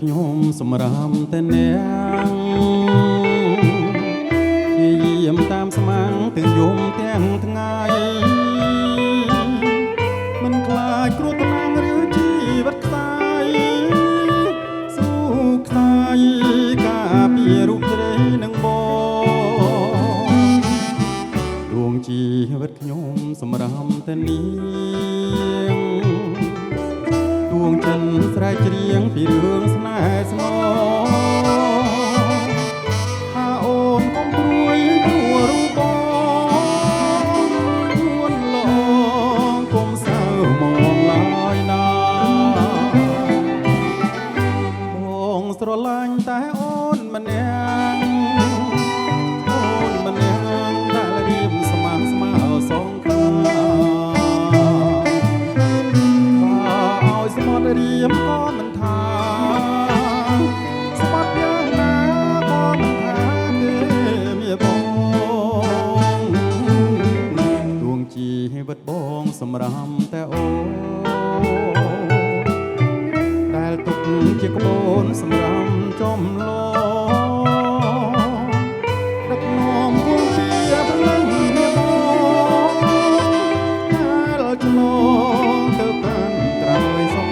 ខ្ញុំសម្រាមតែអ្នកជាយាមតាមស្មាំងទាំងយមទាំងថ្ងៃមិនខ្លាចគ្រោះថ្នាក់ឬជីវិតខ្សាយស៊ូខ្សាយការពីរូបជ្រៃនឹងបងដួងជីវិតខ្ញុំសម្រាមតែនាងដួងចិនស្រែកច្រៀងពីរឿងស្នេហ៍ស្នងថាអូនកុំព្រួយព្រោះរូបបងនួនឡងកុំសៅមកឡើយណាបងស្រឡាញ់តែអូនម្នាក់អូនម្នាក់ដែលរៀបស្មាស្មាសងខាស្មត់រៀមក៏មិនថាស្មត់យ៉ាងណាក៏មិនថាទេមាបងដួងជីវិតបងសម្រាមតែអូដែលទុកជាក្បូនសម្រាមចំឡដឹកនាំគួងពីព្រលឹងមាបងដែលឆ្លងទៅកាន់ត្រើយសុខ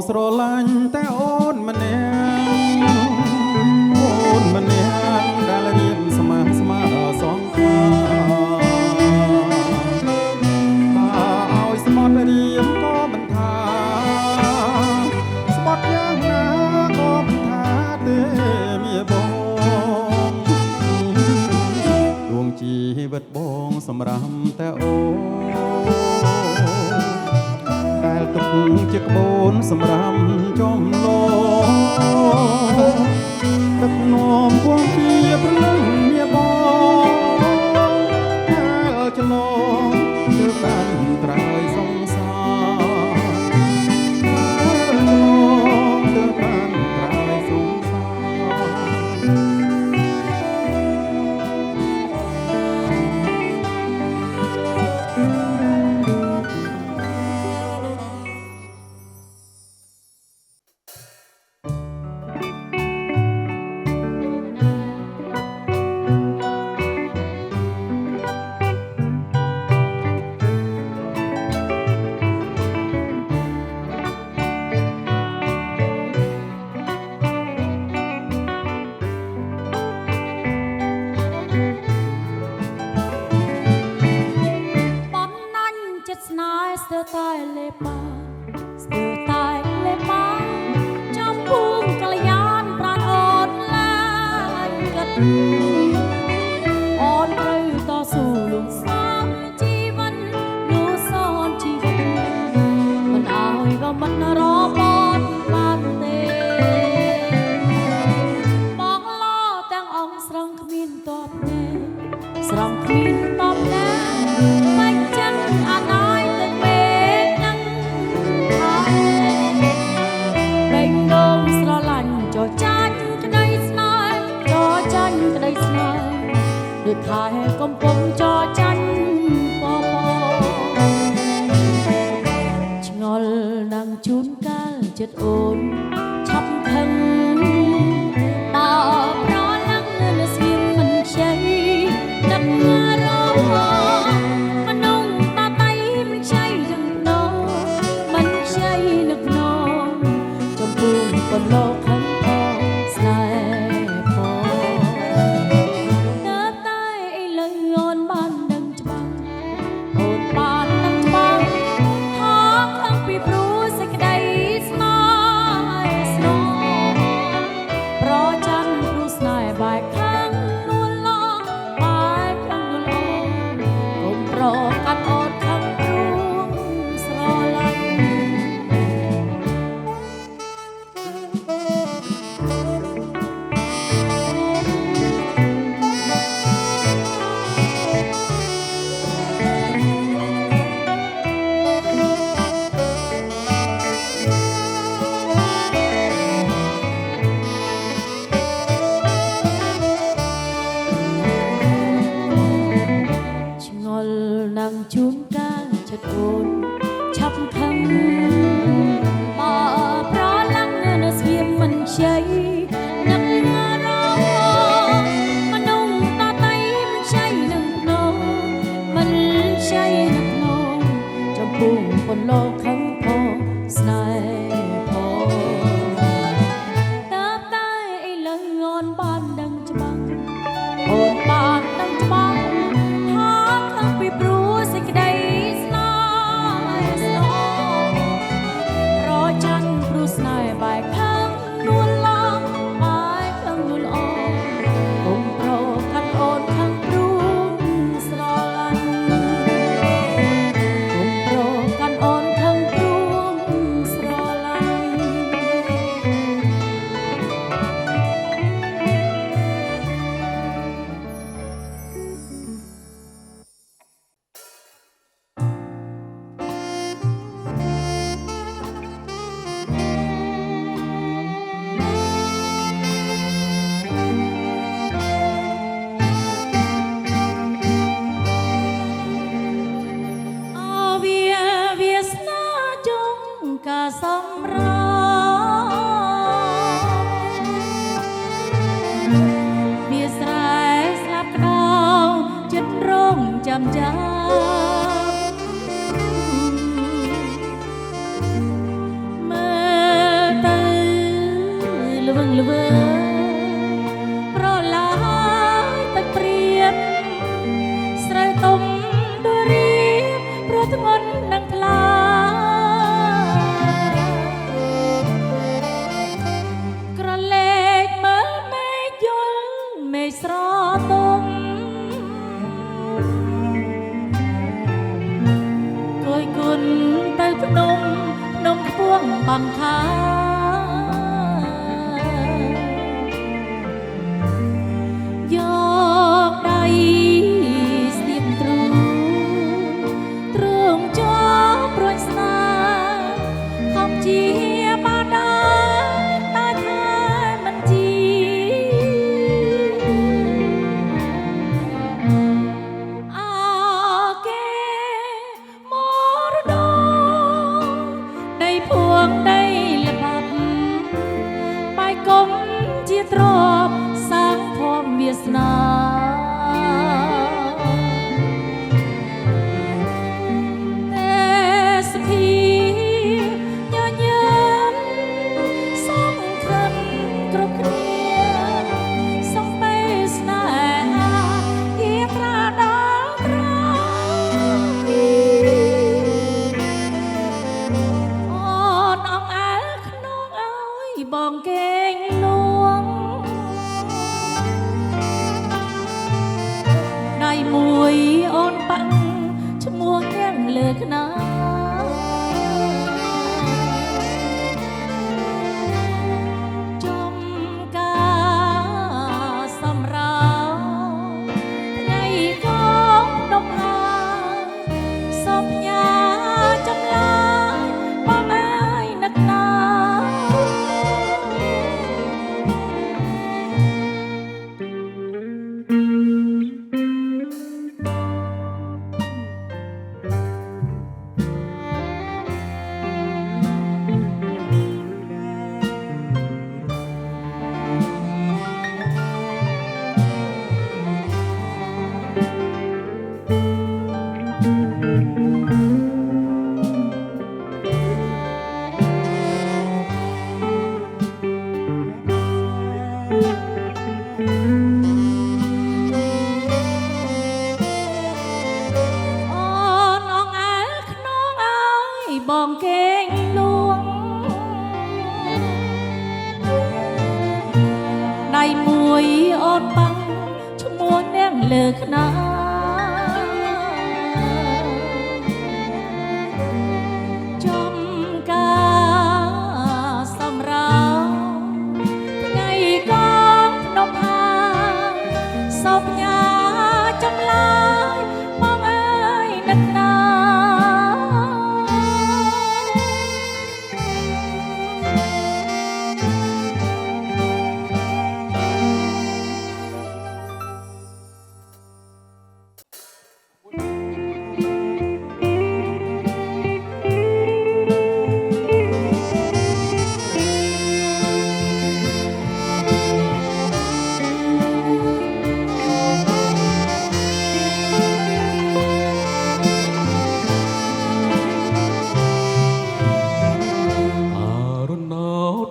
ស្រឡាញ់តែអូនម្នាក់អូនម្នាក់ដែលរៀបស្មាស្មាសងខាបើឲ្យស្មត់រៀមក៏មិនថាស្មត់យ៉ាងណាក៏មិនថាទេមាបងដួងជីវិតបងសម្រាប់តែអូដែលទុកជាក្បូនសម្រាប់ចំឡដឹកនាំគួងពីព្រលឹងមាបងដែលឆ្លងទៅកាន់ត្រើយសង្សារឆ្លងទៅកាន់ត្រើយសង្សារស្ទើរតែលេបាស្ទើរតែលេបាចំពួងកល្យានប្រានអូនឡាយគិតអូនត្រូវតស៊ូលំសានជីវិតលូសនជីវិតមិនអើយក៏មិនរបងបានទេបងឡទាំងអង្គស្រង់គ្មានតបទេស្រង់គ្មានតបណាបាច់ចិនអណាយដូចខែកំពុងចរចាញ់ពពឆ្ងល់នឹងជួនកាលចិត្តអូនឆាប់ខឹងតើប្រលឹងនៅស្ងៀមមិនខ្ចីដឹករមនុស្សតាតៃមិនខ្ចីយ៉ាងណោមិនខ្ចីនឹកណោចំពោះប៉ុនលោកខឹងផងស្នេហ៍ លោកខឹងផោស្នេហ៍ផោតើតែឥឡូវអូនបានដឹងច្បាស់អូនបានដឹងច្បាស់ថាខឹងពីព្រោះសេចក្តីស្នេហ៍ស្នងរចាញ់ព្រោះស្នេហ៍បែកខឹងនួនឡងបែកខឹងនួនអងកុំប្រកាន់អូនខឹងព្រោះស្រឡាញ់កុំប្រកាន់អូនខឹងព្រោះស្រឡាញ់ វាស្នាចង់ការសម្រាវាស្រែស្លាប់ក្តៅចិត្តរងចាំចាំមើលទៅល្វឹងល្វើប្រឡាយទឹកព្រាបស្រូវទុំដូចរៀបព្រោះធ្ងន់នឹងថ្លាក្រឡេកមើលមេឃយល់មេឃស្រទុំគយគុណទៅភ្នំខ្ពស់បំខាយកដៃស្ទាបទ្រូងជាប់ព្រួយស្នាខំជាបានដែរតែថាមិនជីអើគេមរតកដីភួងដីល្បាប់បាយគុំជាទ្រព្យសាងភពវាសនាទេសភាញញឹមសង្ឃឹមគ្រប់គ្នាសំបីស្នេហាយាត្រាដល់ត្រង់អូនអងអែលក្នុងឲ្យបងគេងលួងដៃមួយអូនបាក់ឈ្មោះនាងលើកណាចំការសម្រាប់ថ្ងៃកងដប់ហាសំញាចំឡាយបងអើយនឹកណាបងគេងលួងដៃមួយអូនបាំងឈ្មោះនាងលើកណាចំការសម្រាប់ថ្ងៃកងភ្នំហាសោកញ៉ាចំឡាយបងអើយនឹកណា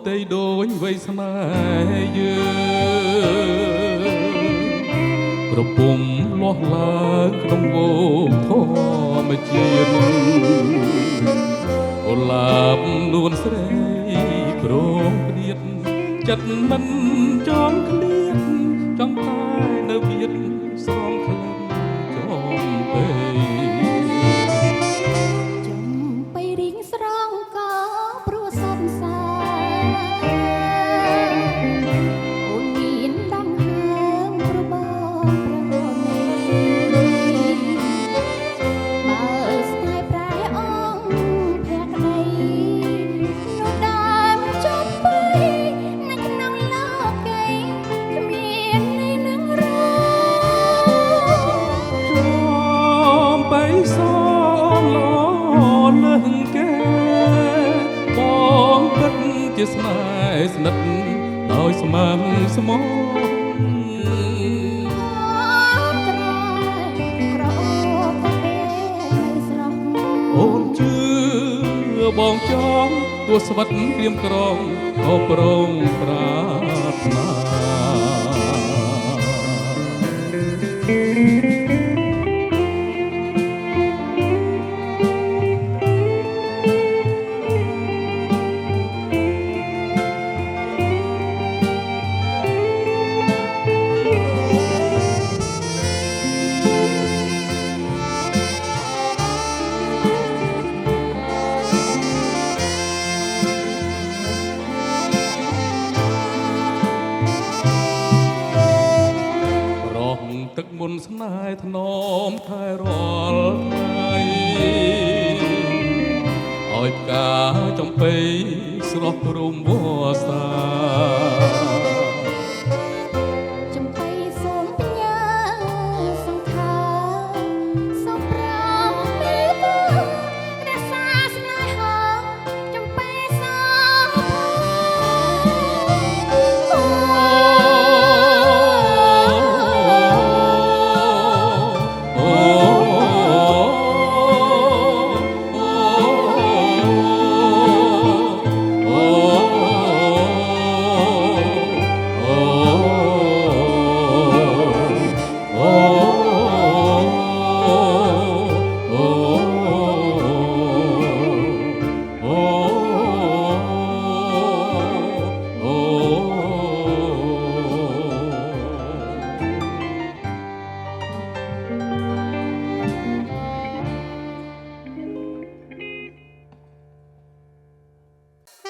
តីដូចវ័យស្នេហ៍យើងប្រពំលាស់ឡើងក្នុងវងធម្មជាតិអូឡាបនួនស្រីប្រងព្រាតចិត្តមិនចង់ឃ្លាតចង់តែនៅវៀតស្រងក្លិនចំពេចំបីរីងស្រងក៏ព្រោះសន្សើរអូនមានដង្ហើមប្របងប្រណីបើស្នេហ៍ប្រែអងភក្តីនោះដើមចប់បីនៅក្នុងលោកីគ្មាននៃនឹងរចំបីសងល្អលើងគេបងពិតជាស្នេហ៍ស្និទ្ធដោយស្មើស្មោះអូនជឿបងចង់ទោះស្វិតព្រៀមក្រងក៏ប្រងប្រាថ្នាទឹកមុនស្នេហ៍ថ្នមថែរាល់ថ្ងៃឲ្យផ្កាចំបៃស្រស់រំវស្សា